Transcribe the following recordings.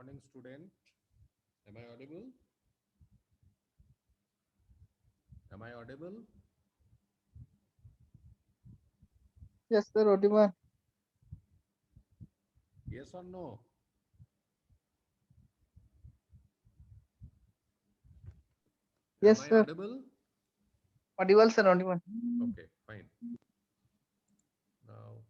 Morning, student. Am I audible? Am I audible? Yes, sir, Odiman. Yes or no? Am Yes, I sir. audible? Audible, sir, audible. Okay, fine. Now,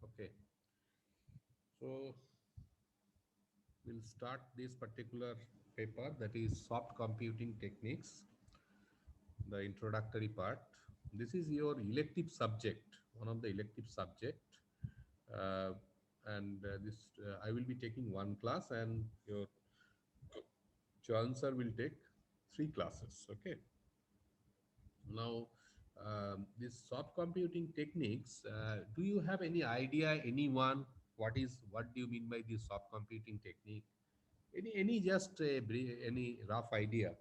okay. So, we'll start this particular paper, that is soft computing techniques, the introductory part. This is your elective subject, one of the elective subject. Uh, and this I will be taking one class, and your Chancellor will take three classes. Okay. Now, these soft computing techniques, do you have any idea, anyone, what do you mean by this soft computing technique? Any just any rough idea?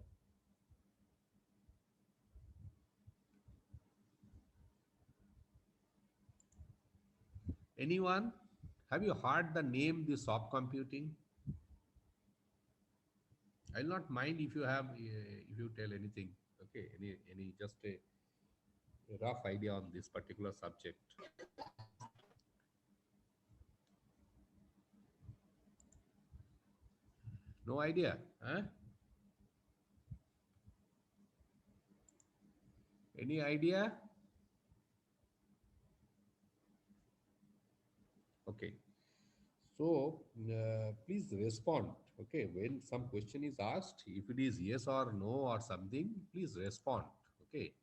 Anyone? Have you heard the name the soft computing? I'll not mind if you have if you tell anything. Okay, any just a rough idea on this particular subject. No idea? Huh? Any idea? Okay. So please respond. Okay, when some question is asked, if it is yes or no or something, please respond. Okay.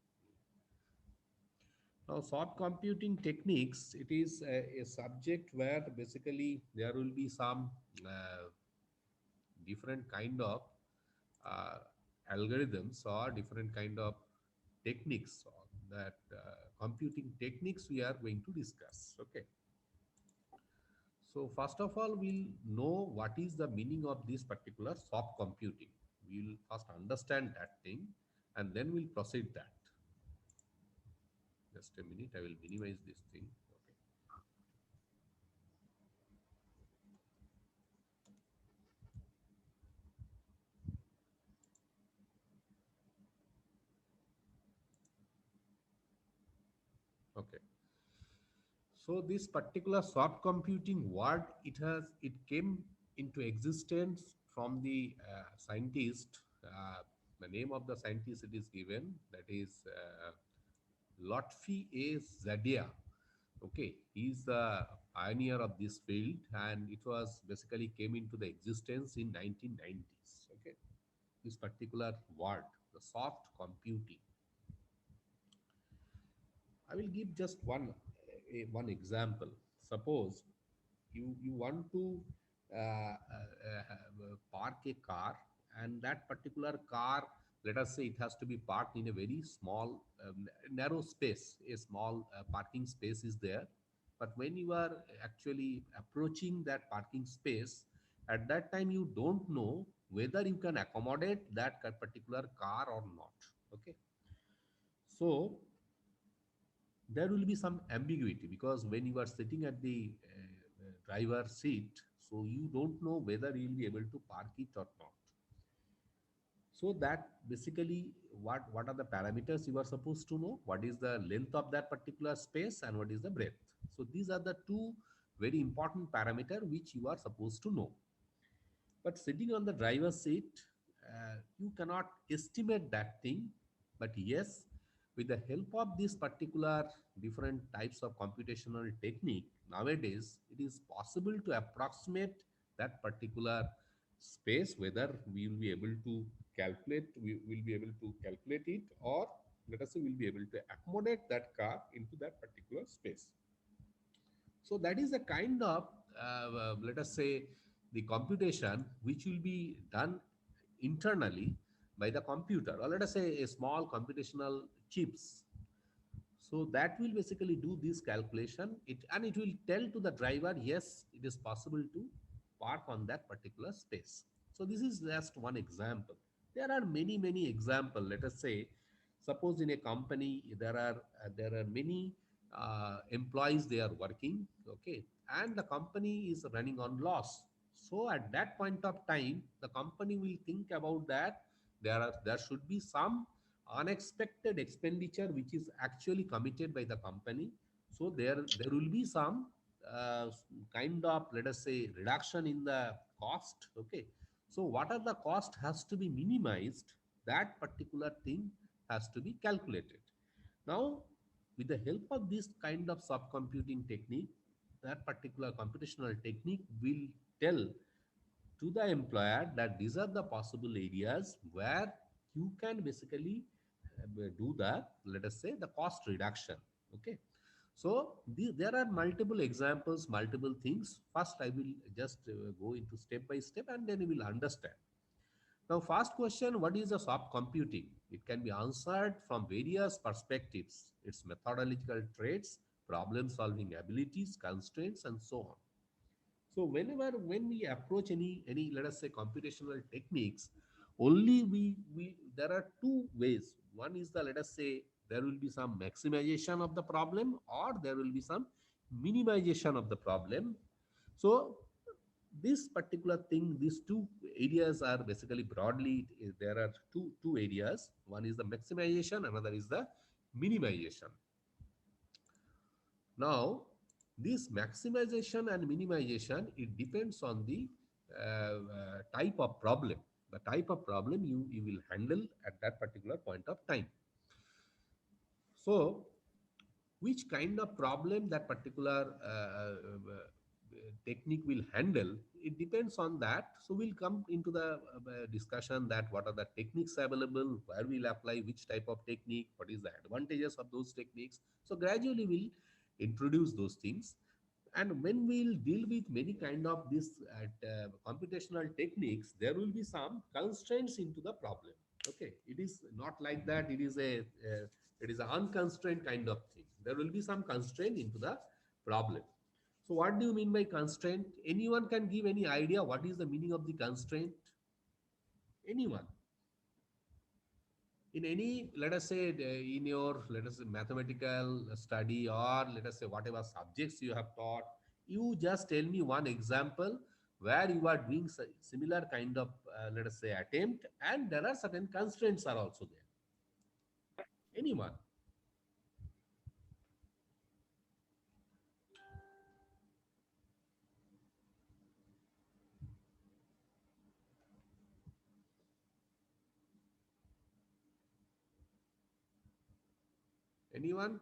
Now, soft computing techniques, it is a subject where basically there will be some different kind of uh, algorithms or different kind of techniques or that computing techniques we are going to discuss. Okay. So first of all, we'll know what is the meaning of this particular soft computing. We'll first understand that thing and then we'll proceed that. Just a minute, I will minimize this thing. Okay. Okay. So this particular soft computing word, it came into existence from the scientist. The name of the scientist it is given, that is Lotfi A. Zadia. Okay, he's the pioneer of this field, and it was basically came into the existence in 1990s. Okay, this particular word, the soft computing. I will give just one example. Suppose you want to park a car, and that particular car, let us say, it has to be parked in a very small narrow space. A small parking space is there, but when you are actually approaching that parking space, at that time you don't know whether you can accommodate that particular car or not. Okay, so there will be some ambiguity, because when you are sitting at the driver seat, so you don't know whether you will be able to park it or not. So that basically, what are the parameters you are supposed to know? What is the length of that particular space and what is the breadth? So these are the two very important parameter which you are supposed to know. But sitting on the driver's seat, you cannot estimate that thing. But yes, with the help of this particular different types of computational technique, nowadays it is possible to approximate that particular space, whether we will be able to we will be able to calculate it, or let us say we'll be able to accommodate that car into that particular space. So that is a kind of, let us say, the computation which will be done internally by the computer, or let us say a small computational chips. So that will basically do this calculation, and it will tell to the driver, yes, it is possible to park on that particular space. So this is just one example. There are many examples. Let us say, suppose in a company there are many employees they are working, okay, and the company is running on loss. So at that point of time, the company will think about that there should be some unexpected expenditure which is actually committed by the company. So there will be some uh, kind of, let us say, reduction in the cost, okay. So what are the cost has to be minimized, that particular thing has to be calculated. Now, with the help of this kind of subcomputing technique, that particular computational technique will tell to the employer that these are the possible areas where you can basically do the, let us say, the cost reduction, okay. So there are multiple examples, multiple things. First I will just go into step by step, and then you will understand. Now, first question, what is the soft computing? It can be answered from various perspectives: its methodological traits, problem solving abilities, constraints, and so on. So when we approach any, let us say, computational techniques, only we there are two ways. One is the, let us say, there will be some maximization of the problem, or there will be some minimization of the problem. So this particular thing, these two areas are basically broadly, there are two areas. One is the maximization, another is the minimization. Now, this maximization and minimization, it depends on the type of problem. The type of problem you will handle at that particular point of time. So, which kind of problem that particular technique will handle, it depends on that. So we'll come into the discussion that what are the techniques available, where we'll apply which type of technique, what is the advantages of those techniques. So gradually we'll introduce those things. And when we'll deal with many kind of this computational techniques, there will be some constraints into the problem, okay. It is not like that it is an unconstrained kind of thing. There will be some constraint into the problem. So what do you mean by constraint? Anyone can give any idea what is the meaning of the constraint? Anyone? In any, let us say, in your, let us say, mathematical study, or let us say whatever subjects you have taught, you just tell me one example where you are doing similar kind of, let us say, attempt, and there are certain constraints are also there. Anyone? Anyone?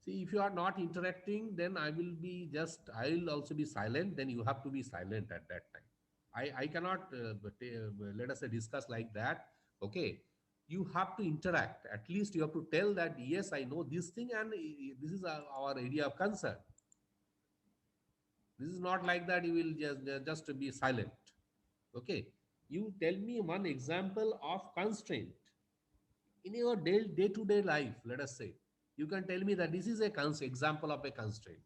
See, if you are not interacting, then I will also be silent. Then you have to be silent at that time. I cannot, let us say, discuss like that. Okay. You have to interact. At least you have to tell that, yes, I know this thing, and this is our area of concern. This is not like that. You will just be silent. Okay. You tell me one example of constraint in your day-to-day life. Let us say, you can tell me that this is a example of a constraint.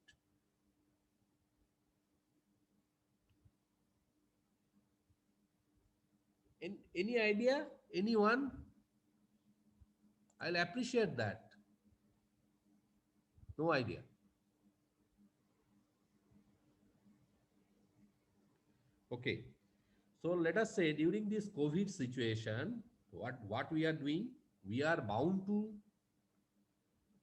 Any idea? Anyone? I'll appreciate that. No idea. Okay. So let us say during this COVID situation, what we are doing, we are bound to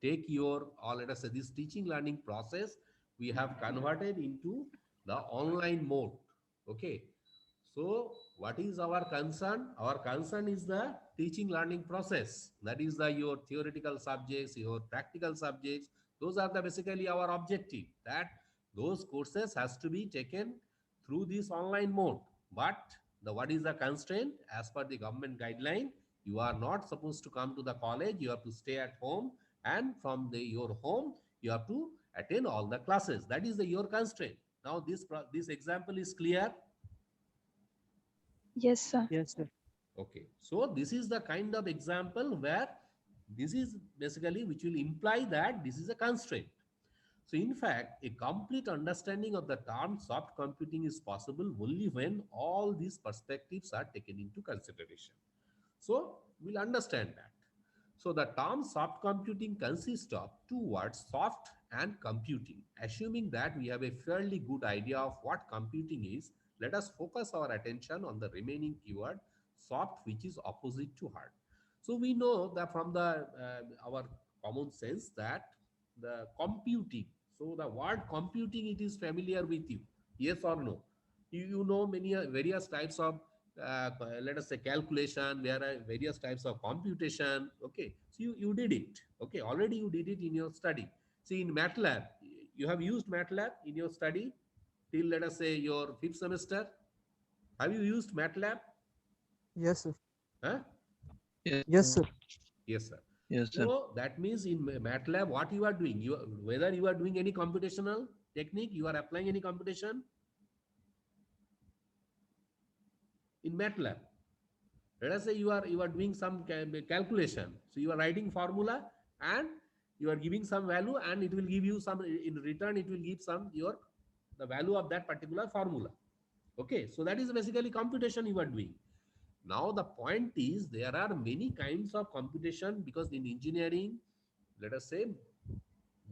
take your, or let us say, this teaching learning process, we have converted into the online mode. Okay. So what is our concern? Our concern is the teaching learning process. That is the your theoretical subjects, your practical subjects. Those are the basically our objective, that those courses has to be taken through this online mode. But the what is the constraint? As per the government guideline, you are not supposed to come to the college. You have to stay at home, and from your home you have to attend all the classes. That is the your constraint. Now this example is clear. Yes, sir. Yes, sir. Okay, so this is the kind of example where this is basically which will imply that this is a constraint. So in fact, a complete understanding of the term soft computing is possible only when all these perspectives are taken into consideration. So we'll understand that. So the term soft computing consists of two words, soft and computing. Assuming that we have a fairly good idea of what computing is, let us focus our attention on the remaining keyword, soft, which is opposite to hard. So we know that from the our common sense that the computing. So the word computing, it is familiar with you, yes or no? You know many various types of let us say calculation, there are various types of computation. Okay, so you did it. Okay, already you did it in your study. See, in MATLAB, you have used MATLAB in your study till let us say your fifth semester. Have you used MATLAB? Yes, sir. Huh? Yes, Yes, sir. sir. Yes, sir. Yes, sir. So that means in MATLAB, what you are doing, whether you are doing any computational technique, you are applying any computation in MATLAB. Let us say you are doing some calculation. So you are writing formula and you are giving some value, and it will give you some in return. It will give some your the value of that particular formula. Okay, so that is basically computation you are doing. Now the point is there are many kinds of computation because in engineering, let us say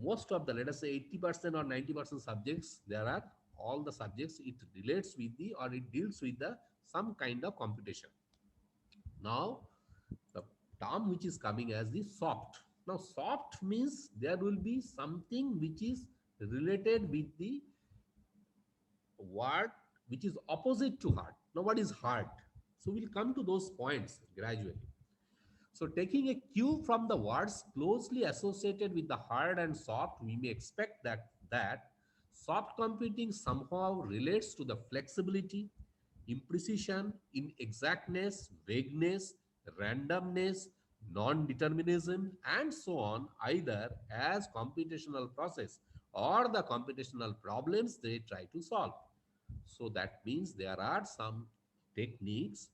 most of the let us say 80% or 90% subjects, there are all the subjects it relates with the or it deals with the some kind of computation. Now, the term which is coming as the soft. Now, soft means there will be something which is related with the word which is opposite to hard. Now, what is hard? So, we'll come to those points gradually. So, taking a cue from the words closely associated with the hard and soft, we may expect that soft computing somehow relates to the flexibility, imprecision, inexactness, vagueness, randomness, non-determinism, and so on, either as computational process or the computational problems they try to solve. So that means there are some techniques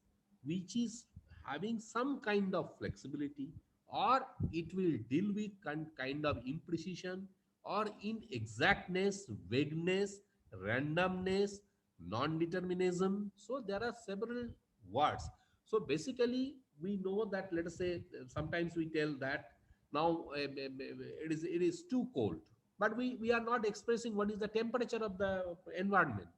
which is having some kind of flexibility, or it will deal with kind of imprecision or inexactness, vagueness, randomness, non-determinism. So there are several words. So basically we know that let us say sometimes we tell that now it is too cold, but we are not expressing what is the temperature of the environment.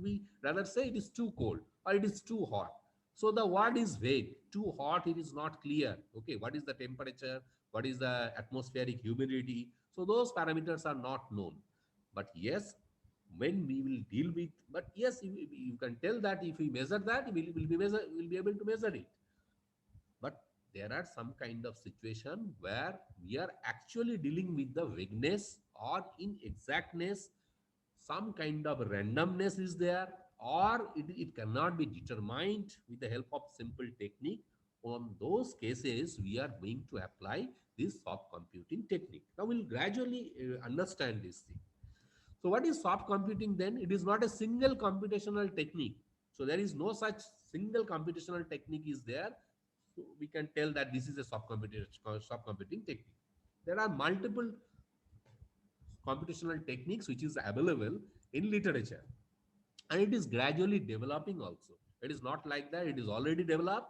We rather say it is too cold or it is too hot. So the word is vague. Too hot, it is not clear. Okay, what is the temperature? What is the atmospheric humidity? So those parameters are not known. But yes, when we will deal with, but yes, you can tell that if we measure that, we'll be able to measure it. But there are some kind of situation where we are actually dealing with the vagueness or inexactness, some kind of randomness is there, or it cannot be determined with the help of simple technique. On those cases we are going to apply this soft computing technique. Now we'll gradually understand this thing. So what is soft computing then? It is not a single computational technique. So there is no such single computational technique is there. So we can tell that this is a soft computing technique. There are multiple computational techniques which is available in literature, and it is gradually developing also. It is not like that it is already developed.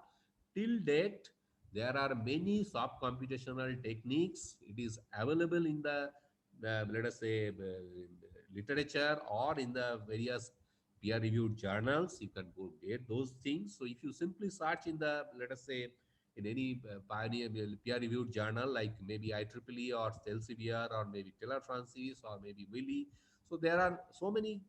Till date there are many soft computational techniques. It is available in the let us say literature or in the various peer reviewed journals. You can go get those things. So if you simply search in the let us say in any pioneer peer reviewed journal like maybe IEEE or Elsevier or maybe Taylor Francis or maybe Wiley, so there are so many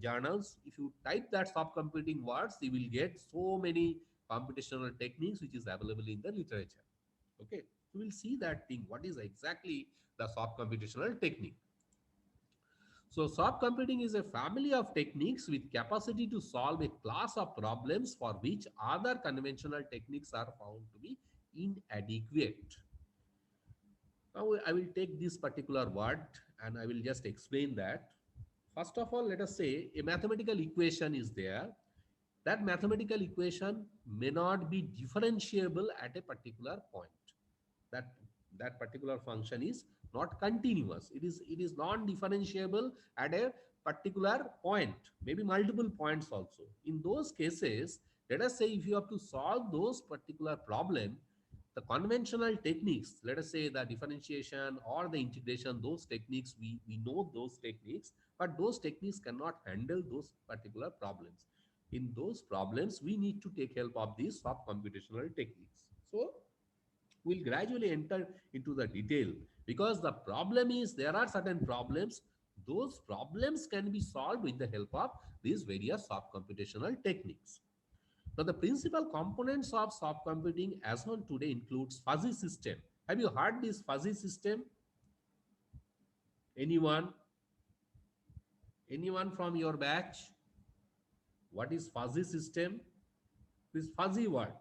journals. If you type that soft computing words, you will get so many computational techniques which is available in the literature. Okay, so we'll see that thing. What is exactly the soft computational technique? So soft computing is a family of techniques with capacity to solve a class of problems for which other conventional techniques are found to be inadequate. Now I will take this particular word and I will just explain that. First of all, let us say a mathematical equation is there. That mathematical equation may not be differentiable at a particular point. That that particular function is not continuous. It is non-differentiable at a particular point, maybe multiple points also. In those cases, let us say if you have to solve those particular problem, the conventional techniques, let us say the differentiation or the integration, those techniques, we know those techniques, but those techniques cannot handle those particular problems. In those problems, we need to take help of these soft computational techniques. So we'll gradually enter into the detail, because the problem is there are certain problems, those problems can be solved with the help of these various soft computational techniques. Now, the principal components of soft computing as on today includes fuzzy system. Have you heard this fuzzy system? Anyone? Anyone from your batch? What is fuzzy system? This fuzzy word.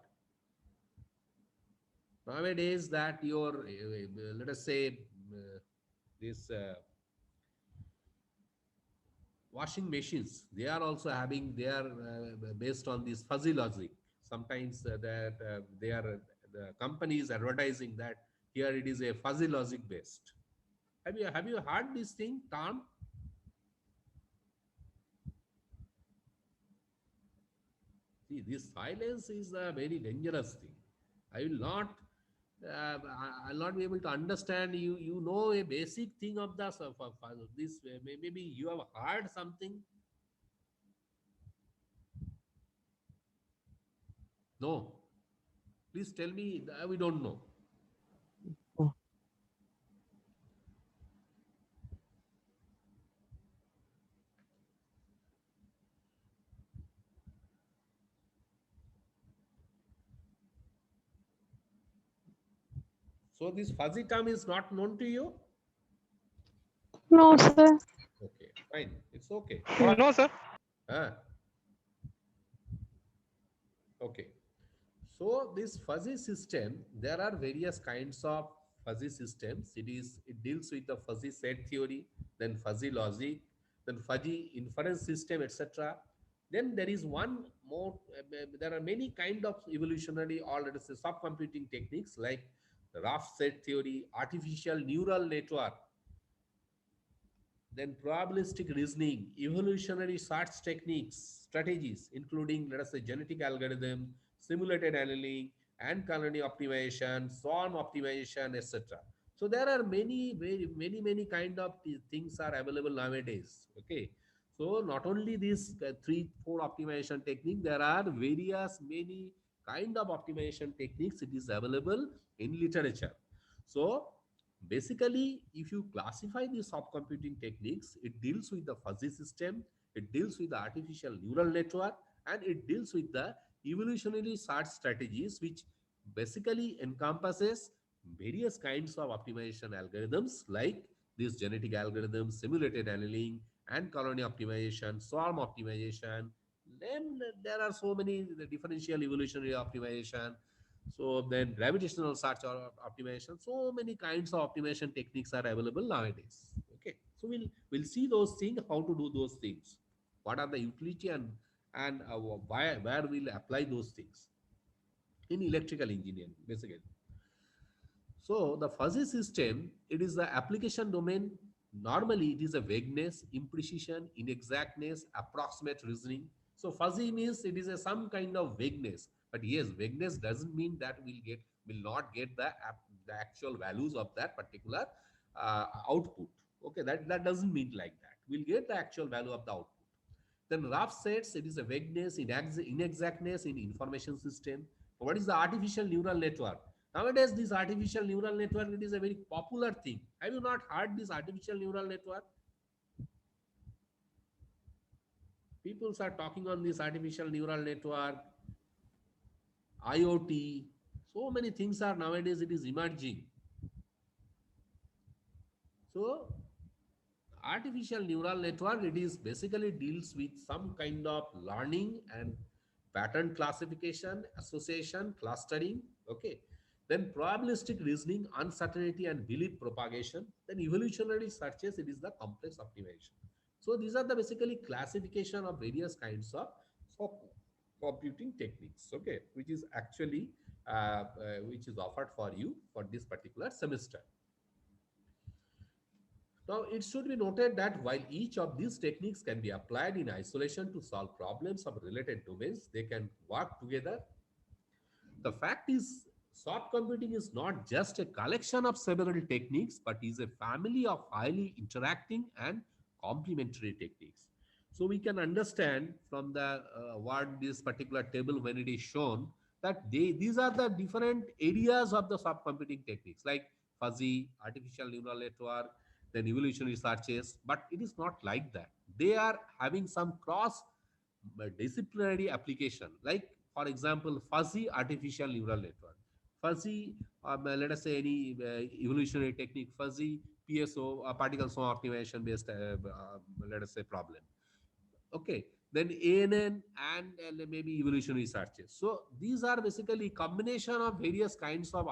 Nowadays, that your let us say this washing machines, they are also having, they are based on this fuzzy logic. Sometimes that they are the companies advertising that here it is a fuzzy logic based. Have you heard this thing term? See, this silence is a very dangerous thing. I will not I'll not be able to understand you. You know a basic thing of the this. Maybe you have heard something. No, please tell me. We don't know. So this fuzzy term is not known to you. No, sir. Okay, fine. It's okay. No, sir. Ah, okay. So this fuzzy system, there are various kinds of fuzzy systems. It deals with the fuzzy set theory, then fuzzy logic, then fuzzy inference system, etc. Then there is one more. There are many kind of evolutionary or let us say subcomputing techniques like the rough set theory, artificial neural network, then probabilistic reasoning, evolutionary search techniques, strategies, including, let us say, genetic algorithm, simulated annealing, and colony optimization, swarm optimization, etc. So there are many kind of things are available nowadays. Okay. So not only these three, four optimization technique, there are various many kind of optimization techniques. It is available in literature. So basically, if you classify these soft computing techniques, it deals with the fuzzy system, it deals with the artificial neural network, and it deals with the evolutionary search strategies, which basically encompasses various kinds of optimization algorithms like these genetic algorithms, simulated annealing, and colony optimization, swarm optimization. Then there are so many the differential evolutionary optimization, so then gravitational search or optimization, so many kinds of optimization techniques are available nowadays. Okay, so we'll see those things, how to do those things, what are the utility, and where we'll apply those things in electrical engineering basically. So the fuzzy system, it is the application domain. Normally, it is a vagueness, imprecision, inexactness, approximate reasoning. So fuzzy means it is a some kind of vagueness. But yes, vagueness doesn't mean that will not get the actual values of that particular output. Okay, that doesn't mean like that. We'll get the actual value of the output. Then rough sets, it is a vagueness, inexactness in information system. What is the artificial neural network? Nowadays, this artificial neural network, it is a very popular thing. Have you not heard this artificial neural network? People are talking on this artificial neural network, IoT. So many things are nowadays, it is emerging. So artificial neural network, it is basically deals with some kind of learning and pattern classification, association, clustering. Okay, then probabilistic reasoning, uncertainty and belief propagation, then evolutionary searches, it is the complex optimization. So these are the basically classification of various kinds of soft computing techniques, okay, which is actually which is offered for you for this particular semester. Now, it should be noted that while each of these techniques can be applied in isolation to solve problems of related domains, they can work together. The fact is, soft computing is not just a collection of several techniques, but is a family of highly interacting and complementary techniques. So we can understand from the what this particular table when it is shown that these are the different areas of the soft computing techniques like fuzzy, artificial neural network, then evolutionary searches. But it is not like that. They are having some cross disciplinary application like for example fuzzy artificial neural network, fuzzy let us say any evolutionary technique, fuzzy PSO, particle swarm optimization based let us say problem. Okay, then ANN and maybe evolutionary searches. So these are basically combination of various kinds of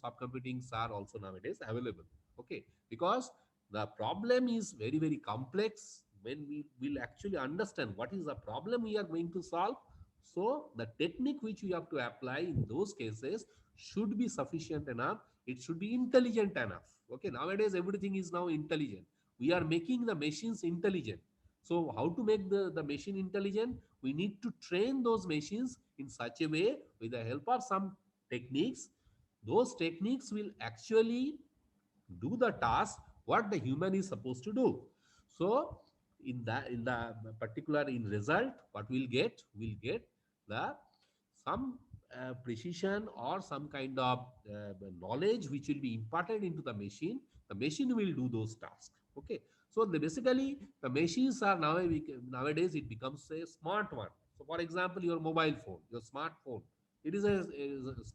subcomputings are also nowadays available. Okay, because the problem is very very complex. When we will actually understand what is the problem we are going to solve, so the technique which we have to apply in those cases should be sufficient enough. It should be intelligent enough. Okay, nowadays everything is now intelligent. We are making the machines intelligent. So how to make the machine intelligent? We need to train those machines in such a way with the help of some techniques. Those techniques will actually do the task what the human is supposed to do. So in the particular in result, what we'll get the some precision or some kind of knowledge which will be imparted into the machine. The machine will do those tasks. Okay, so basically the machines are nowadays it becomes a smart one. So for example, your mobile phone, your smartphone, it is a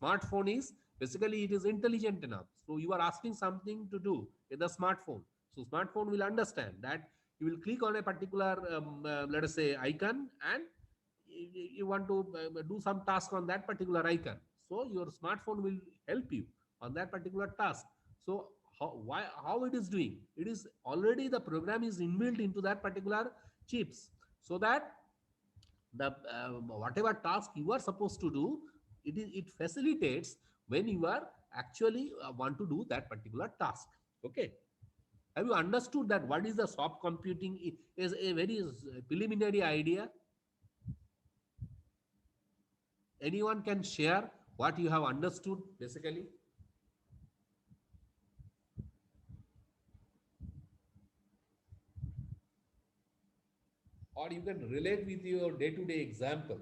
smartphone is basically it is intelligent enough. So you are asking something to do with the smartphone. So smartphone will understand that you will click on a particular let us say icon, and you want to do some task on that particular icon. So your smartphone will help you on that particular task. So how it is doing, it is already the program is inbuilt into that particular chips, so that the whatever task you are supposed to do, it facilitates when you are actually want to do that particular task. Okay, have you understood that what is the soft computing is a very preliminary idea? Anyone can share what you have understood basically, or you can relate with your day-to-day example.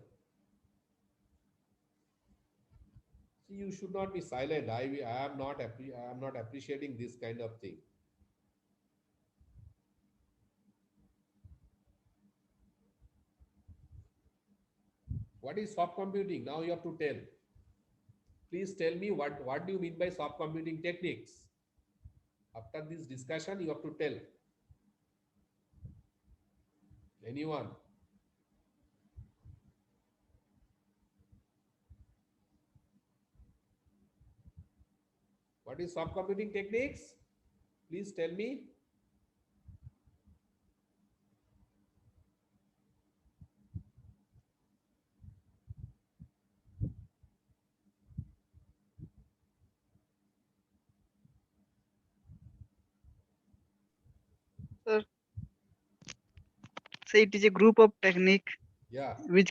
See, you should not be silent. I am not appreciating this kind of thing. What is soft computing? Now you have to tell. Please tell me what do you mean by soft computing techniques? After this discussion, you have to tell. Anyone? What is soft computing techniques? Please tell me. Sir, say it is a group of technique Yeah. which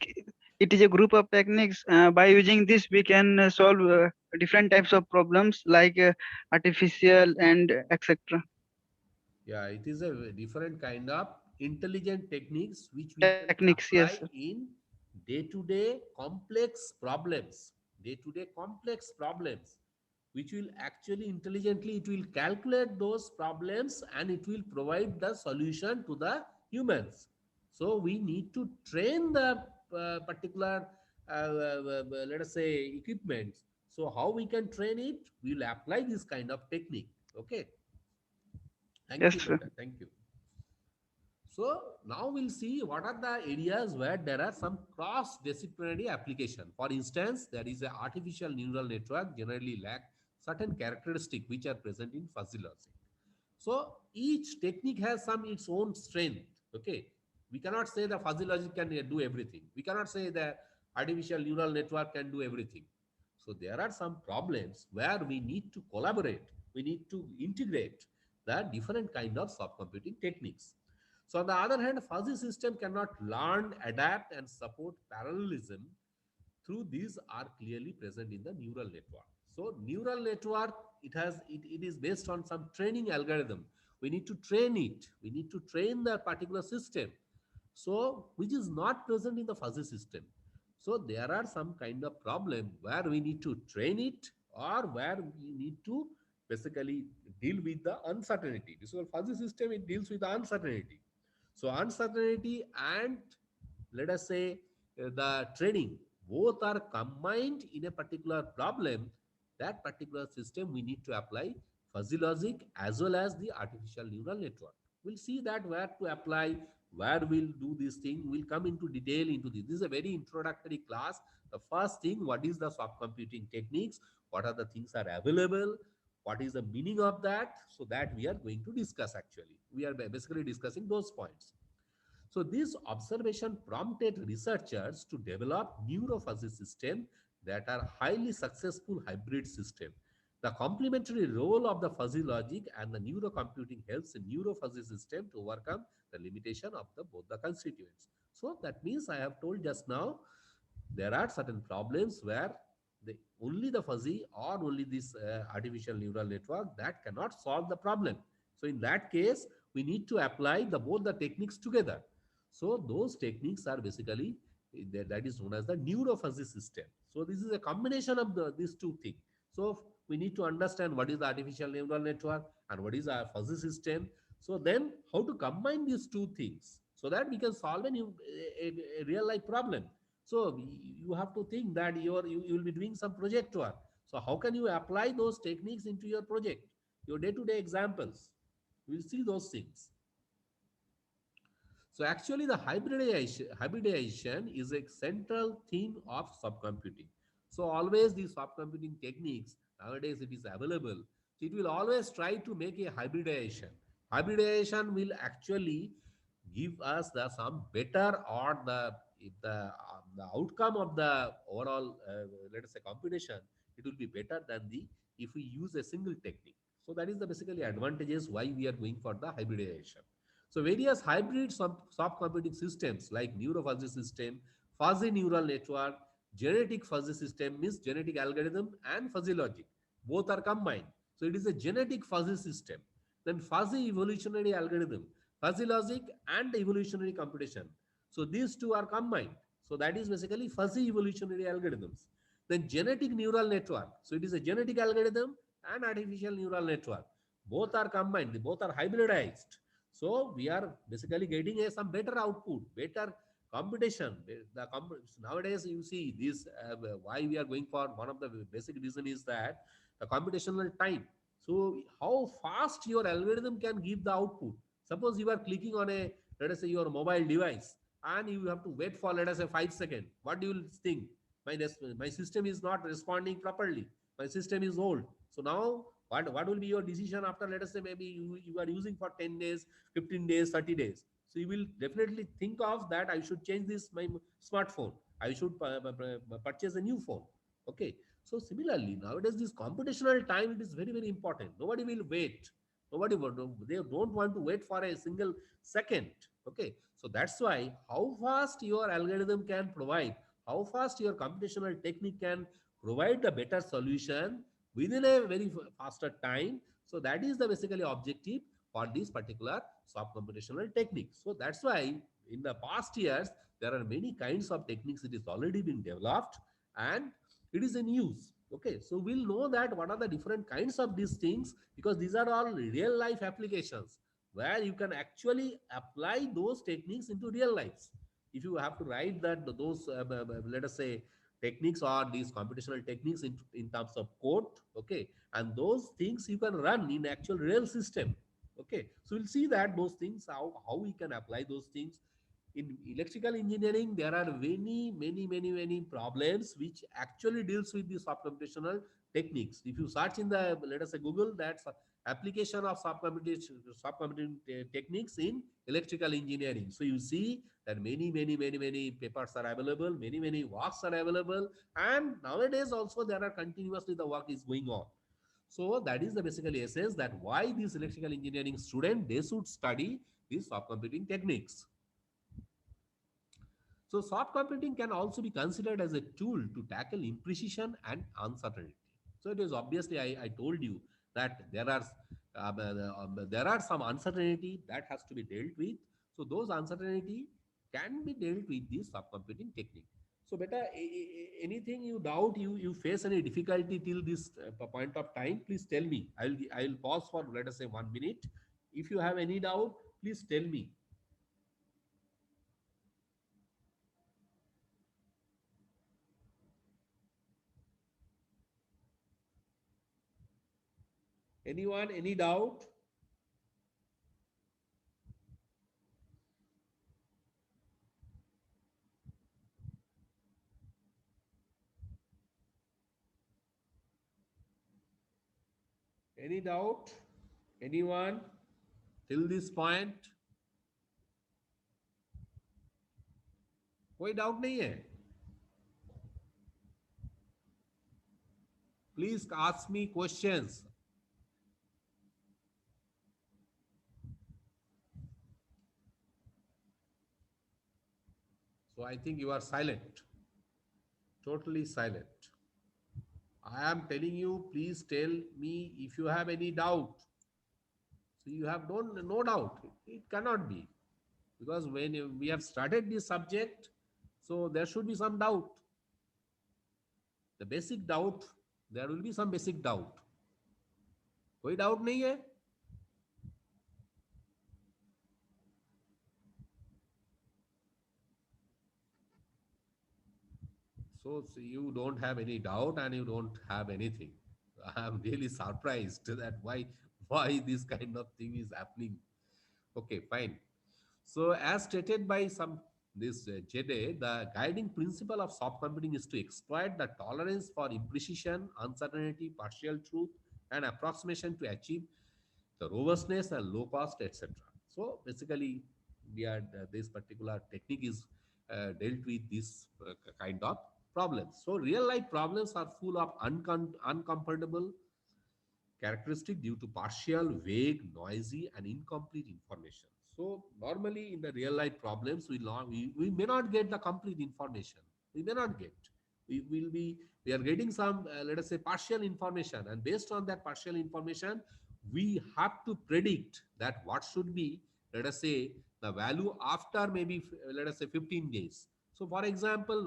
it is a group of techniques. By using this, we can solve different types of problems like artificial and etc. Yeah, it is a different kind of intelligent techniques which we can Techniques, yes, sir. apply in day-to-day complex problems. Day-to-day complex problems, which will actually intelligently it will calculate those problems and it will provide the solution to the humans. So we need to train the particular let us say equipments. So how we can train it? We'll apply this kind of technique. Okay. Thank Yes, you, sir. Beta. Thank you. So now we'll see what are the areas where there are some cross-disciplinary application. For instance, there is an artificial neural network generally lack certain characteristics which are present in fuzzy logic. So each technique has some its own strength. Okay, we cannot say the fuzzy logic can do everything. We cannot say the artificial neural network can do everything. So there are some problems where we need to collaborate. We need to integrate the different kind of subcomputing techniques. So on the other hand, fuzzy system cannot learn, adapt, and support parallelism. Through these are clearly present in the neural network. So neural network, it is based on some training algorithm. We need to train it. We need to train the particular system. So which is not present in the fuzzy system. So there are some kind of problem where we need to train it, or where we need to basically deal with the uncertainty. So fuzzy system, it deals with the uncertainty. So uncertainty and, let us say, the training, both are combined in a particular problem. That particular system we need to apply fuzzy logic as well as the artificial neural network. We'll see that where to apply, where we'll do this thing. We'll come into detail into this. This is a very introductory class. The first thing, what is the subcomputing techniques? What are the things are available? What is the meaning of that? So that we are going to discuss actually. We are basically discussing those points. So this observation prompted researchers to develop neurofuzzy systems that are highly successful hybrid system. The complementary role of the fuzzy logic and the neurocomputing helps the neurofuzzy system to overcome the limitation of both the constituents. So that means I have told just now, there are certain problems where only the fuzzy or only this artificial neural network that cannot solve the problem. So in that case, we need to apply both the techniques together. So those techniques are basically that is known as the neurofuzzy system. So this is a combination of these two things. So we need to understand what is the artificial neural network and what is our fuzzy system. So then how to combine these two things so that we can solve a real life problem. So you have to think that you will be doing some project work. So how can you apply those techniques into your project, your day-to-day examples? We'll see those things. So actually the hybridization is a central theme of subcomputing. So always these subcomputing techniques, nowadays it is available. So it will always try to make a hybridization. Hybridization will actually give us some better, or the outcome of the overall, let us say, computation, it will be better than the if we use a single technique. So that is the basically advantages why we are going for the hybridization. So various hybrid subcomputing systems like neurofuzzy system, fuzzy neural network, genetic fuzzy system means genetic algorithm and fuzzy logic. Both are combined. So it is a genetic fuzzy system. Then fuzzy evolutionary algorithm, fuzzy logic and evolutionary computation. So these two are combined. So that is basically fuzzy evolutionary algorithms. Then genetic neural network. So it is a genetic algorithm and artificial neural network. Both are combined. Both are hybridized. So we are basically getting some better output, better computation. Nowadays you see this, why we are going for one of the basic reason is that the computational time. So how fast your algorithm can give the output. Suppose you are clicking on a, let us say, your mobile device, and you have to wait for, let us say, 5 seconds. What do you think? My system is not responding properly. My system is old. So now what will be your decision after, let us say, maybe you are using for 10 days, 15 days, 30 days. So you will definitely think of that I should change this my smartphone. I should purchase a new phone. Okay. So similarly, nowadays this computational time, it is very, very important. Nobody will wait. They don't want to wait for a single second. Okay. So that's why how fast your algorithm can provide, how fast your computational technique can provide the better solution within a very faster time. So that is the basically objective for this particular computational technique. So that's why in the past years, there are many kinds of techniques that is already been developed, and it is in use. Okay, so we'll know that what are the different kinds of these things, because these are all real life applications where you can actually apply those techniques into real lives. If you have to write that those let us say techniques or these computational techniques in terms of code, okay, and those things you can run in actual real system. Okay, so we'll see that those things, how we can apply those things in electrical engineering. There are many problems which actually deals with the computational techniques. If you search in the, let us say, Google, that's application of subcomputing techniques in electrical engineering. So you see that many papers are available, many works are available, and nowadays also there are continuously the work is going on. So that is the basically essence that why these electrical engineering student they should study these soft computing techniques. So soft computing can also be considered as a tool to tackle imprecision and uncertainty. So it is obviously I told you that there are some uncertainty that has to be dealt with. So those uncertainty can be dealt with this soft computing technique. So beta, anything you doubt, you face any difficulty till this point of time, please tell me. I'll pause for let us say 1 minute. If you have any doubt, please tell me. Anyone, any doubt? Any doubt? Anyone till this point? कोई doubt नहीं है? Please ask me questions. So I think you are silent, totally silent. I am telling you, please tell me if you have any doubt. So you have no doubt. It cannot be because when we have started this subject, so there should be some doubt. The basic doubt, there will be some basic doubt. कोई doubt नहीं है? So you don't have any doubt and you don't have anything. I'm really surprised that why this kind of thing is happening. Okay, fine. So as stated by some this Jede, the guiding principle of soft computing is to exploit the tolerance for imprecision, uncertainty, partial truth, and approximation to achieve the robustness and low cost, etc. So basically, this particular technique is dealt with this kind of problems. So real life problems are full of uncomfortable characteristic due to partial, vague, noisy, and incomplete information. So normally in the real life problems, we may not get the complete information. We may not get. We are getting some let us say partial information, and based on that partial information, we have to predict that what should be let us say the value after maybe let us say 15 days. So for example,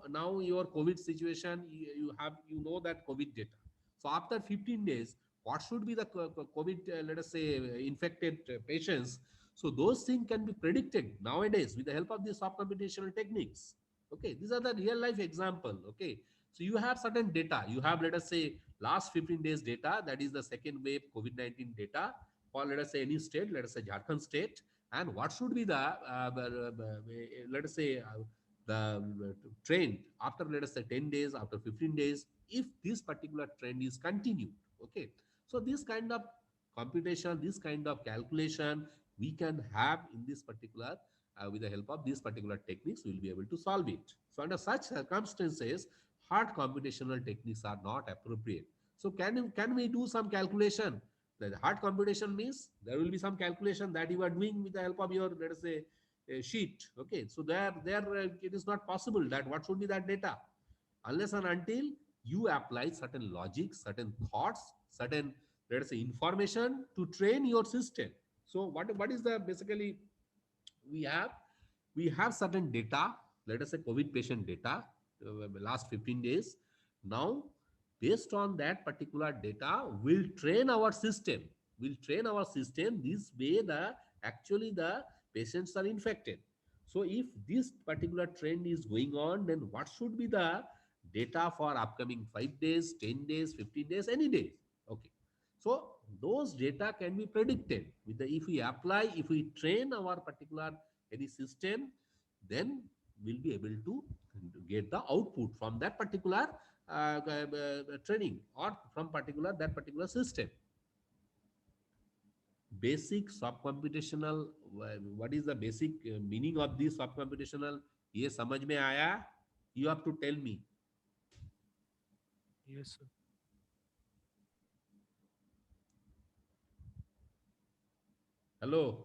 now your COVID situation, you know that COVID data. So after 15 days, what should be the COVID, let us say, infected patients. So those things can be predicted nowadays with the help of these soft computational techniques. Okay, these are the real life example. Okay, so you have certain data. You have, let us say, last 15 days data. That is the second wave COVID-19 data for, let us say, any state. Let us say Jharkhand state. And what should be the, let us say, the trend after, let us say, 10 days, after 15 days, if this particular trend is continued. Okay, so this kind of computation, this kind of calculation we can have in this particular with the help of these particular techniques, we will be able to solve it. So under such circumstances, hard computational techniques are not appropriate. So can we do some calculation? The hard computation means there will be some calculation that you are doing with the help of your, let us say, sheet. Okay, so there it is not possible that what should be that data unless and until you apply certain logic, certain thoughts, certain, let us say, information to train your system. So what is the basically we have we have certain data, let us say COVID patient data, last 15 days. Now based on that particular data, we'll train our system this way the actually the patients are infected. So if this particular trend is going on, then what should be the data for upcoming 5 days, 10 days, 15 days, any day? Okay, so those data can be predicted with the if we apply, if we train our particular any system, then we'll be able to get the output from that particular training or from particular that particular system. Basic subcomputational, what is the basic meaning of this subcomputational? ये समझ में आया? You have to tell me. Yes, sir. Hello.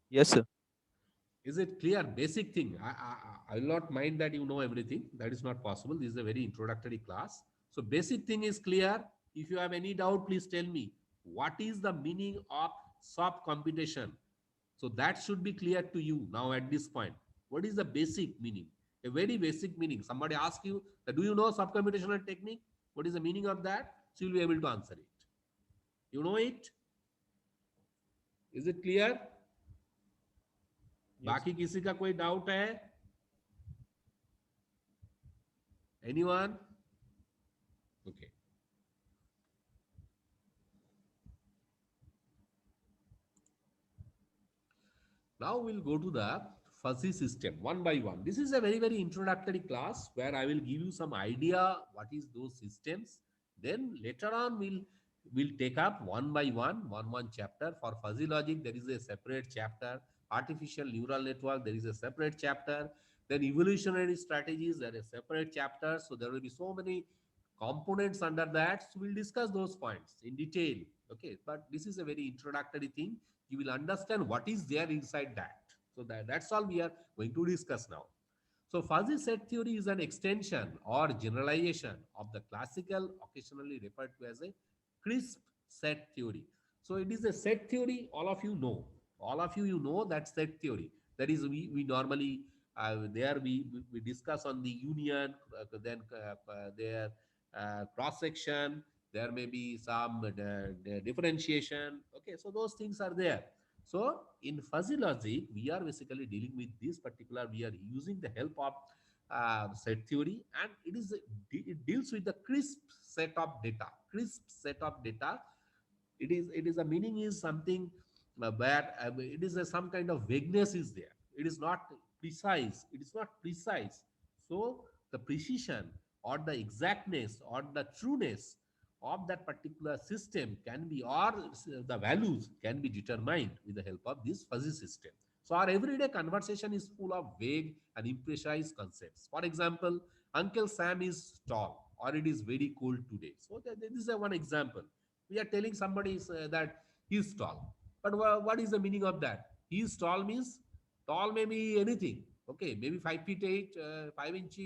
Yes, sir. Is it clear? Basic thing. I will not mind that you know everything. That is not possible. This is a very introductory class. So basic thing is clear. If you have any doubt, please tell me. What is the meaning of SOP computation? So that should be clear to you now at this point. What is the basic meaning? A very basic meaning. Somebody asks you, do you know SOP computational technique? What is the meaning of that? So you'll be able to answer it. You know it? Is it clear? Yes, बाकी sir. किसी का कोई doubt है? Anyone? Okay. Now we'll go to the fuzzy system one by one. This is a very, very introductory class where I will give you some idea what is those systems. Then later on we'll take up one by one chapter. For fuzzy logic, there is a separate chapter. Artificial neural network, there is a separate chapter. Then evolutionary strategies, there is a separate chapter. So there will be so many components under that. So we'll discuss those points in detail. Okay, but this is a very introductory thing. You will understand what is there inside that. So that's all we are going to discuss now. So fuzzy set theory is an extension or generalization of the classical, occasionally referred to as a crisp set theory. So it is a set theory, all of you know. All of you, you know that set theory. That is, we normally, there we discuss on the union, then their cross section, there may be some differentiation. Okay, so those things are there. So in fuzzy logic, we are basically dealing with this particular, we are using the help of set theory, and it deals with the crisp set of data. Crisp set of data. It is a meaning is something where it is some kind of vagueness is there. It is not precise. It is not precise. So the precision or the exactness or the trueness of that particular system can be, or the values can be determined with the help of this fuzzy system. So our everyday conversation is full of vague and imprecise concepts. For example, Uncle Sam is tall, or it is very cold today. So this is one example. We are telling somebody that he is tall, but what is the meaning of that? He is tall means tall may be anything. Okay, maybe 5 feet 8, 5 inch,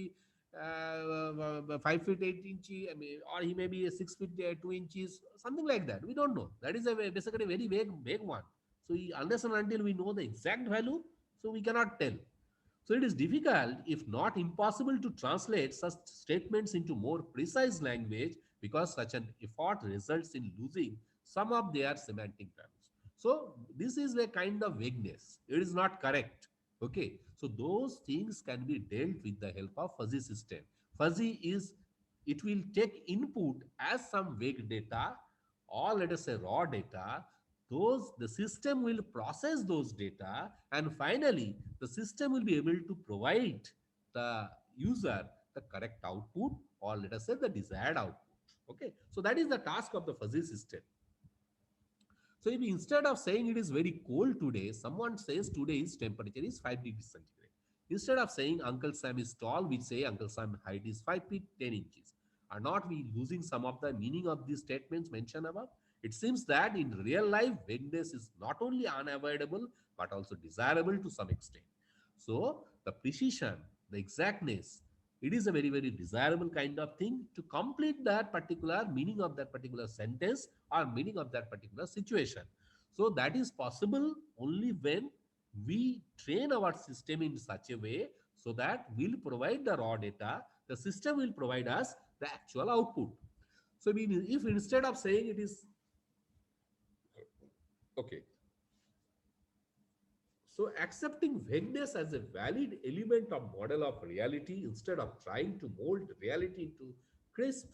5 feet 8 inch, I mean, or he may be a 6 feet 2 inches, something like that. We don't know. That is basically a very vague one. So unless and until we know the exact value, so we cannot tell. So it is difficult, if not impossible, to translate such statements into more precise language because such an effort results in losing some of their semantic values. So this is a kind of vagueness. It is not correct. Okay. So those things can be dealt with the help of fuzzy system. Fuzzy is, it will take input as some vague data, or let us say raw data. Those, the system will process those data, and finally the system will be able to provide the user the correct output, or let us say the desired output. Okay, so that is the task of the fuzzy system. So if instead of saying it is very cold today, someone says today's temperature is 5 degrees centigrade. Instead of saying Uncle Sam is tall, we say Uncle Sam height is 5 feet 10 inches. Are not we losing some of the meaning of these statements mentioned above? It seems that in real life, vagueness is not only unavoidable but also desirable to some extent. So the precision, the exactness, it is a very, very desirable kind of thing to complete that particular meaning of that particular sentence or meaning of that particular situation. So that is possible only when we train our system in such a way so that we'll provide the raw data, the system will provide us the actual output. So if instead of saying it is okay, so accepting vagueness as a valid element of model of reality instead of trying to mold reality into crisp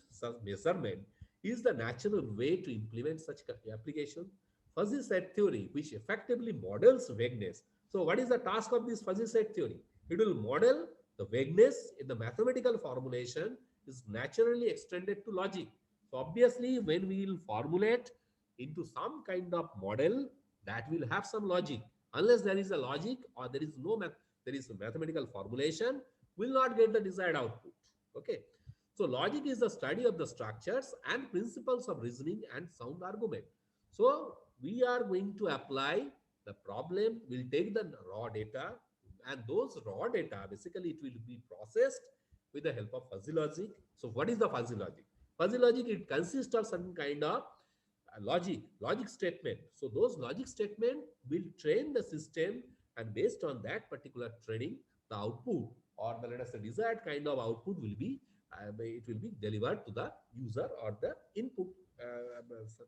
measurement is the natural way to implement such application. Fuzzy set theory, which effectively models vagueness. So what is the task of this fuzzy set theory? It will model the vagueness in the mathematical formulation is naturally extended to logic. So obviously, when we will formulate into some kind of model, that will have some logic. Unless there is a logic or there is no math, there is a mathematical formulation, will not get the desired output. Okay. So logic is the study of the structures and principles of reasoning and sound argument. So we are going to apply the problem, we'll take the raw data, and those raw data, basically it will be processed with the help of fuzzy logic. So what is the fuzzy logic? Fuzzy logic, it consists of certain kind of logic statement. So those logic statement will train the system, and based on that particular training, the output or the, let us say, desired kind of output will be it will be delivered to the user or the input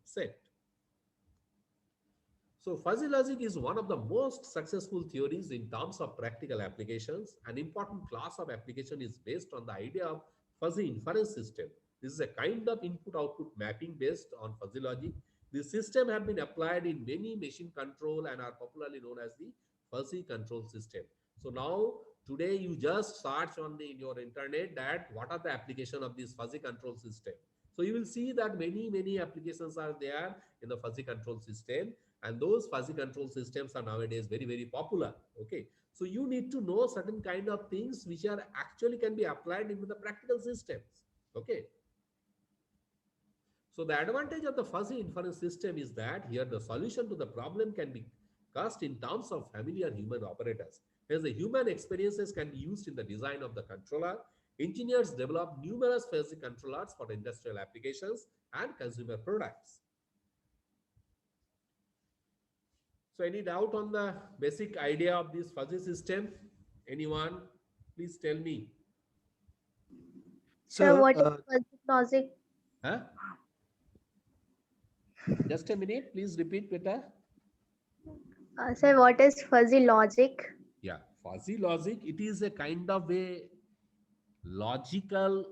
set. So fuzzy logic is one of the most successful theories in terms of practical applications. An important class of application is based on the idea of fuzzy inference system. This is a kind of input-output mapping based on fuzzy logic. This system have been applied in many machine control and are popularly known as the fuzzy control system. So now today you just search on the in your internet that what are the application of this fuzzy control system. So you will see that many applications are there in the fuzzy control system, and those fuzzy control systems are nowadays very popular. Okay, so you need to know certain kind of things which are actually can be applied into the practical systems. Okay, so the advantage of the fuzzy inference system is that here the solution to the problem can be cast in terms of familiar human operators. As the human experiences can be used in the design of the controller, engineers develop numerous fuzzy controllers for industrial applications and consumer products. So any doubt on the basic idea of this fuzzy system? Anyone? Please tell me. Sir, So, what is fuzzy logic? Huh? Just a minute. Please repeat better. Sir, what is fuzzy logic? Yeah, fuzzy logic, it is a kind of a logical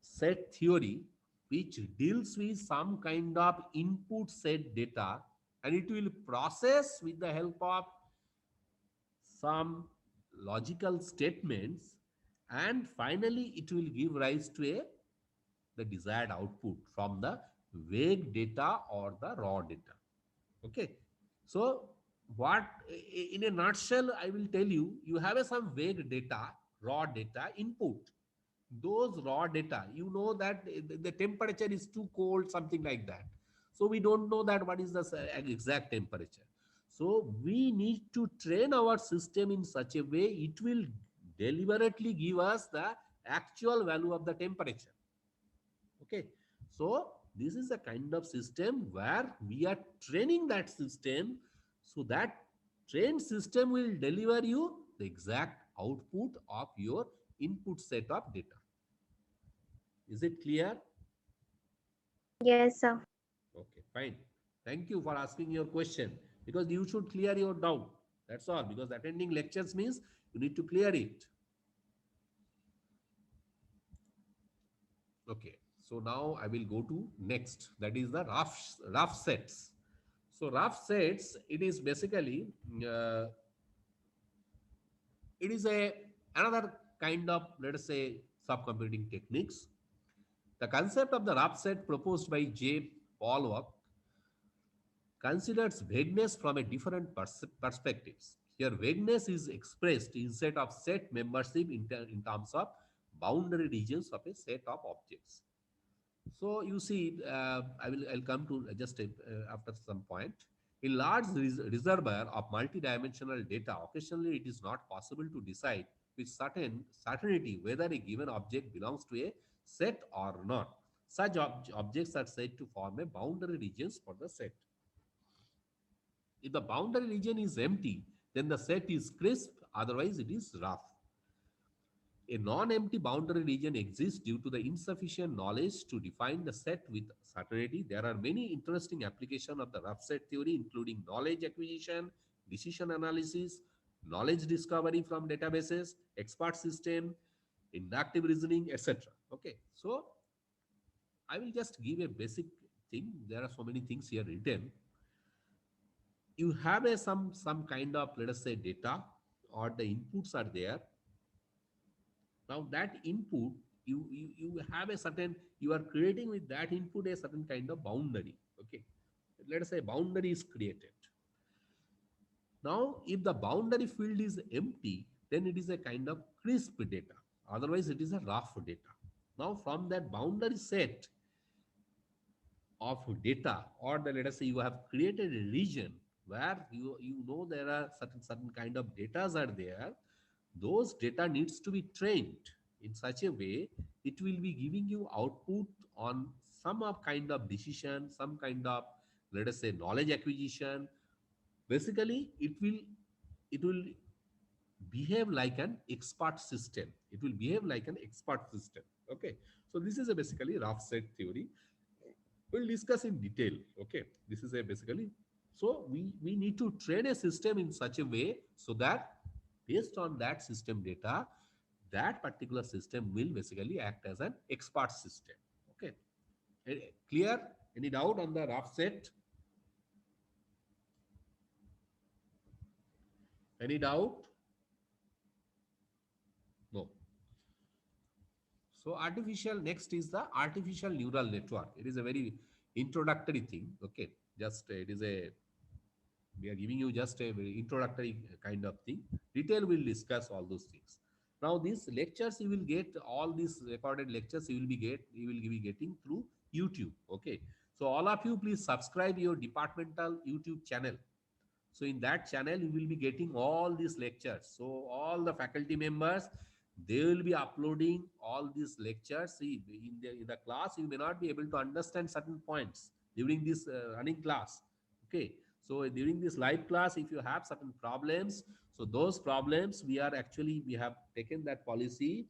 set theory which deals with some kind of input set data, and it will process with the help of some logical statements, and finally it will give rise to a the desired output from the vague data or the raw data. Okay, so what, in a nutshell, I will tell you, you have a some vague data, raw data input. Those raw data, you know that the temperature is too cold, something like that. So we don't know that what is the exact temperature. So we need to train our system in such a way it will deliberately give us the actual value of the temperature. Okay, so this is a kind of system where we are training that system, so that trained system will deliver you the exact output of your input set of data. Is it clear? Yes, sir. Okay, fine. Thank you for asking your question, because you should clear your doubt. That's all, because attending lectures means you need to clear it. Okay, so now I will go to next, that is the rough sets. So rough sets, it is basically uh, it is a another kind of, let us say, subcomputing techniques. The concept of the rough set proposed by J. Pollock considers vagueness from a different perspectives. Here, vagueness is expressed instead of set membership in terms of boundary regions of a set of objects. So you see, I'll come to just after some point. In large reservoir of multidimensional data, occasionally it is not possible to decide with certainty whether a given object belongs to a set or not. Such objects are said to form a boundary regions for the set. If the boundary region is empty, then the set is crisp, otherwise it is rough. A non-empty boundary region exists due to the insufficient knowledge to define the set with certainty. There are many interesting applications of the rough set theory, including knowledge acquisition, decision analysis, knowledge discovery from databases, expert system, inductive reasoning, etc. Okay, so I will just give a basic thing. There are so many things here written. You have a some kind of, let us say, data, or the inputs are there. Now that input, you have a certain, you are creating with that input a certain kind of boundary. Okay, let us say boundary is created. Now if the boundary field is empty, then it is a kind of crisp data, otherwise it is a rough data. Now from that boundary set of data, or the, let us say you have created a region where you know there are certain kind of datas are there, those data needs to be trained in such a way it will be giving you output on some of kind of decision, some kind of, let us say, knowledge acquisition. Basically it will behave like an expert system. It will behave like an expert system. Okay, so this is a basically rough set theory. We'll discuss in detail. Okay, this is a basically, so we need to train a system in such a way so that based on that system data, that particular system will basically act as an expert system. Okay, clear? Any doubt on the rough set? Any doubt? No. So artificial, next is the artificial neural network. It is a very introductory thing. Okay, just it is a, we are giving you just a very introductory kind of thing. Detail will discuss all those things. Now these lectures you will get, all these recorded lectures you will be getting through YouTube. Okay, so all of you please subscribe your departmental YouTube channel. So in that channel, you will be getting all these lectures. So all the faculty members, they will be uploading all these lectures. See, in the class, you may not be able to understand certain points during this running class. Okay. So during this live class, if you have certain problems, so those problems, we have taken that policy.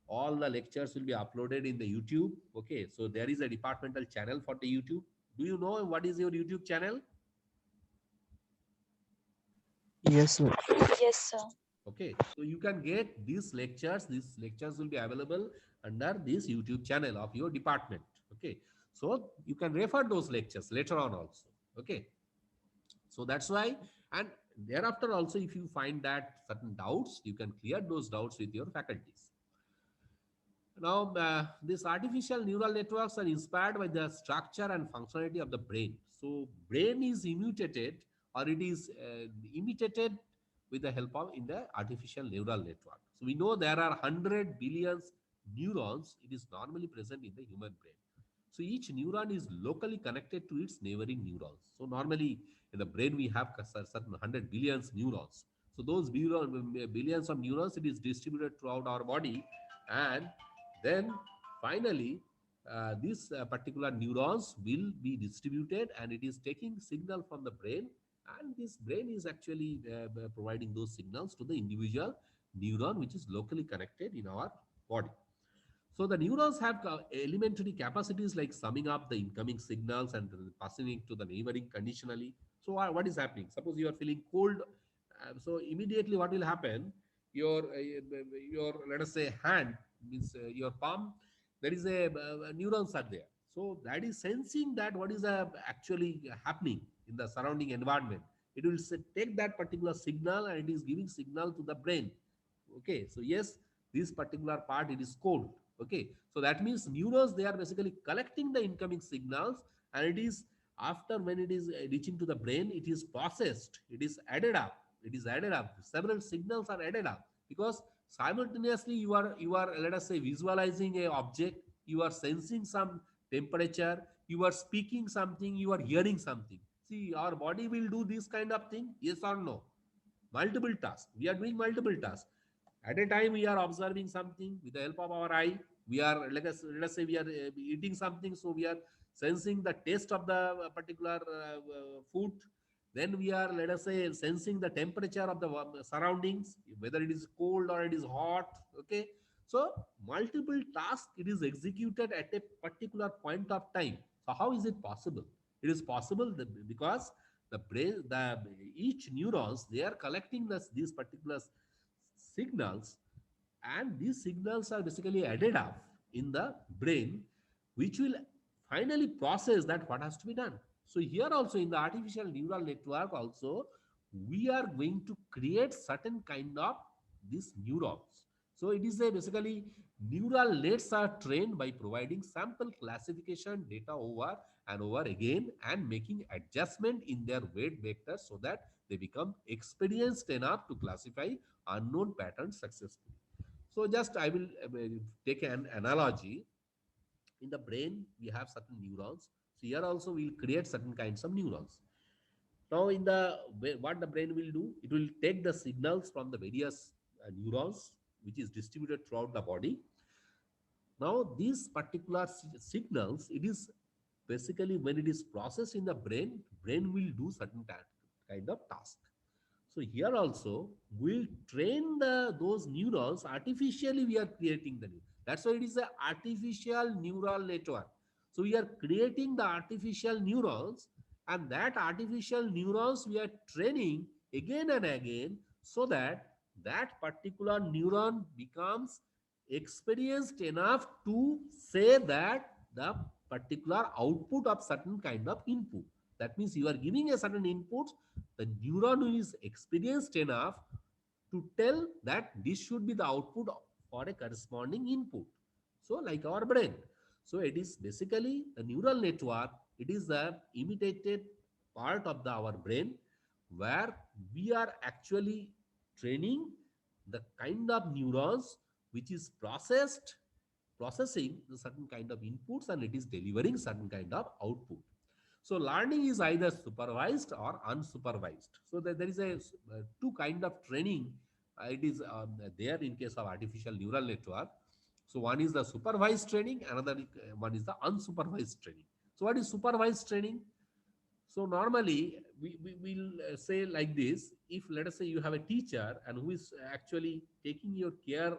All the lectures will be uploaded in the YouTube. Okay. So there is a departmental channel for the YouTube. Do you know what is your YouTube channel? Yes, sir. Yes, sir. Okay, so you can get these lectures. These lectures will be available under this YouTube channel of your department. Okay, so you can refer those lectures later on also. Okay, so that's why, and thereafter also, if you find that certain doubts, you can clear those doubts with your faculties. Now, these artificial neural networks are inspired by the structure and functionality of the brain. So, brain is imitated, or it is imitated with the help of in the artificial neural network. So, we know there are 100 billions neurons. It is normally present in the human brain. So, each neuron is locally connected to its neighboring neurons. So, normally in the brain we have certain 100 billions neurons. So, those billions of neurons, it is distributed throughout our body, and then finally these particular neurons will be distributed, and it is taking signal from the brain, and this brain is actually providing those signals to the individual neuron which is locally connected in our body. So the neurons have elementary capacities like summing up the incoming signals and passing it to the neighboring conditionally. So what is happening? Suppose you are feeling cold, so immediately what will happen? Your let us say hand, means your palm, there is a neurons are there. So that is sensing that what is actually happening in the surrounding environment. It will take that particular signal and it is giving signal to the brain. Okay, so yes, this particular part, it is cold. Okay, so that means neurons, they are basically collecting the incoming signals, and it is after, when it is reaching to the brain, it is processed, it is added up, several signals are added up, because simultaneously you are let us say visualizing a object, you are sensing some temperature, you are speaking something, you are hearing something. See, our body will do this kind of thing, yes or no? Multiple tasks, we are doing multiple tasks at a time. We are observing something with the help of our eye. We are, let us say we are eating something, so we are sensing the taste of the particular food. Then we are, let us say, sensing the temperature of the surroundings, whether it is cold or it is hot. Okay, so multiple tasks, it is executed at a particular point of time. So how is it possible? It is possible because the brain, the each neurons, they are collecting these particular signals, and these signals are basically added up in the brain, which will finally process that what has to be done. So here also in the artificial neural network also, we are going to create certain kind of these neurons. So it is a basically neural nets are trained by providing sample classification data over and over again, and making adjustment in their weight vectors so that they become experienced enough to classify unknown patterns successfully. So just I will take an analogy. In the brain, we have certain neurons. So here also we'll create certain kinds of neurons. Now, in the what the brain will do, it will take the signals from the various neurons, which is distributed throughout the body. Now, these particular signals, it is basically when it is processed in the brain will do certain kind of task. So here also we'll train those neurons artificially. We are creating the new. That's why it is an artificial neural network. So we are creating the artificial neurons, and that artificial neurons we are training again and again, so that that particular neuron becomes experienced enough to say that the particular output of certain kind of input. That means you are giving a certain input, the neuron is experienced enough to tell that this should be the output for a corresponding input. So like our brain. So it is basically the neural network. It is the imitated part of our brain where we are actually training the kind of neurons which is processing the certain kind of inputs, and it is delivering certain kind of output. So learning is either supervised or unsupervised. So there is a two kind of training. It is there in case of artificial neural network. So one is the supervised training, another one is the unsupervised training. So what is supervised training? So normally we will say like this: if let us say you have a teacher and who is actually taking your care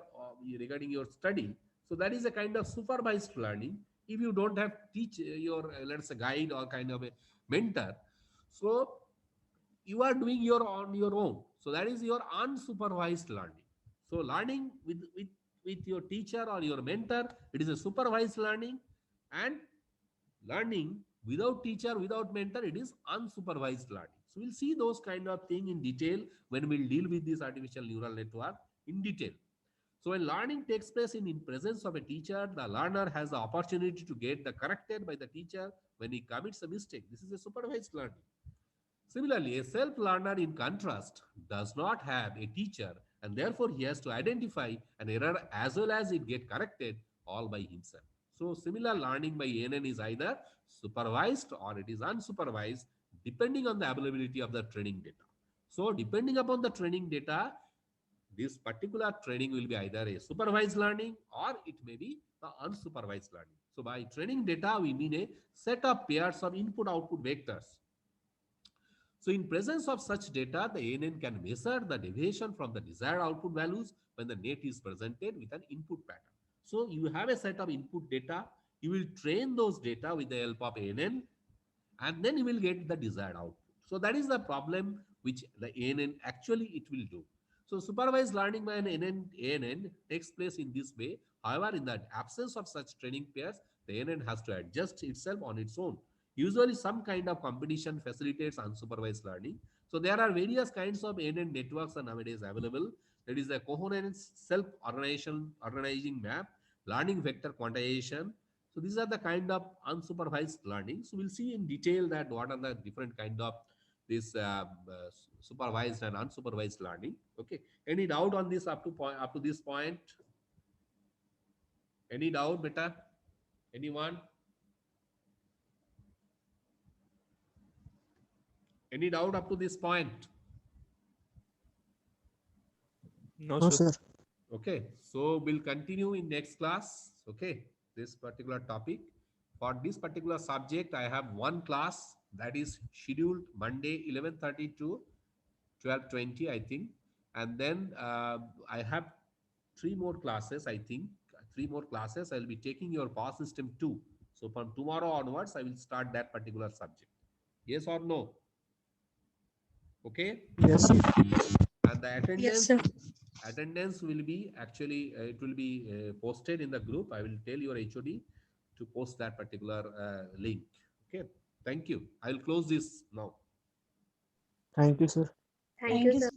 regarding your study, so that is a kind of supervised learning. If you don't have your let's say guide or kind of a mentor, so you are doing your on your own. So that is your unsupervised learning. So learning with your teacher or your mentor, it is a supervised learning, and learning without teacher, without mentor, it is unsupervised learning. So we'll see those kind of thing in detail when we'll deal with this artificial neural network in detail. So when learning takes place in presence of a teacher, the learner has the opportunity to get the corrected by the teacher when he commits a mistake. This is a supervised learning. Similarly, a self-learner, in contrast, does not have a teacher, and therefore he has to identify an error as well as it get corrected all by himself. So similar learning by ANN is either supervised or it is unsupervised, depending on the availability of the training data. So depending upon the training data, this particular training will be either a supervised learning or it may be the unsupervised learning. So by training data, we mean a set of pairs of input-output vectors. So in presence of such data, the ANN can measure the deviation from the desired output values when the net is presented with an input pattern. So you have a set of input data, you will train those data with the help of ANN, and then you will get the desired output. So that is the problem which the ANN actually it will do. So supervised learning by an ANN takes place in this way. However, in the absence of such training pairs, the ANN has to adjust itself on its own. Usually some kind of competition facilitates unsupervised learning. So there are various kinds of ANN networks are nowadays available. There is a coherence self-organizing map, learning vector quantization. So these are the kind of unsupervised learning. So we'll see in detail that what are the different kind of this supervised and unsupervised learning. Okay. Any doubt on this up to this point? Any doubt, beta? Anyone? Any doubt up to this point? No, No, sir. sir. Okay, so we'll continue in next class. Okay, this particular topic. For this particular subject, I have one class that is scheduled Monday 11:30 to 12:20, I think. And then I have three more classes, I think. Three more classes. I'll be taking your power system 2. So from tomorrow onwards, I will start that particular subject. Yes or no? Okay. Yes, sir. And the attendance will be actually it will be posted in the group. I will tell your HOD to post that particular link. Okay, thank you. I will close this now. Thank you, sir. Thank you, sir.